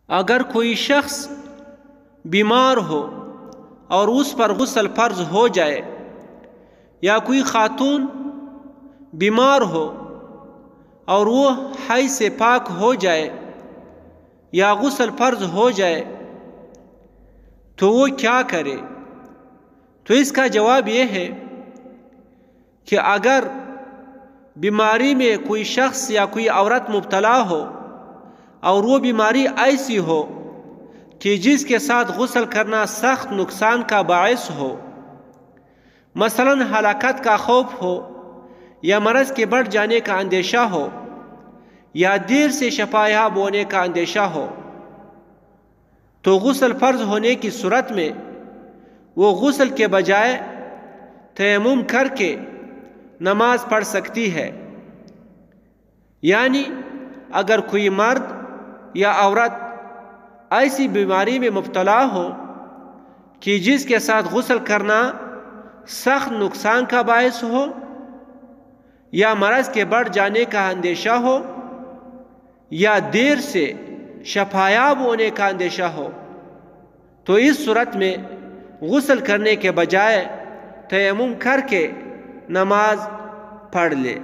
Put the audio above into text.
اگر کوئی شخص بیمار ہو اور اس پر غسل فرض ہو جائے، یا کوئی خاتون بیمار ہو اور وہ حیض سے پاک ہو جائے یا غسل فرض ہو جائے تو وہ کیا کرے؟ تو اس کا جواب یہ ہے کہ اگر بیماری میں کوئی شخص یا کوئی عورت مبتلا ہو اور وہ بیماری ایسی ہو کہ جس کے ساتھ غسل کرنا سخت نقصان کا باعث ہو، مثلا ہلاکت کا خوف ہو یا مرض کے بڑھ جانے کا اندیشہ ہو یا دیر سے شفا یاب ہونے کا اندیشہ ہو، تو غسل فرض ہونے کی صورت میں وہ غسل کے بجائے تیمم کر کے نماز پڑھ سکتی ہے۔ یعنی اگر کوئی مرد یا عورت ایسی بیماری میں مبتلا ہو کہ جس کے ساتھ غسل کرنا سخت نقصان کا باعث ہو یا مرض کے بڑھ جانے کا اندیشہ ہو یا دیر سے شفا یاب ہونے کا اندیشہ ہو، تو اس صورت میں غسل کرنے کے بجائے تیمم کر کے نماز پڑھ لے۔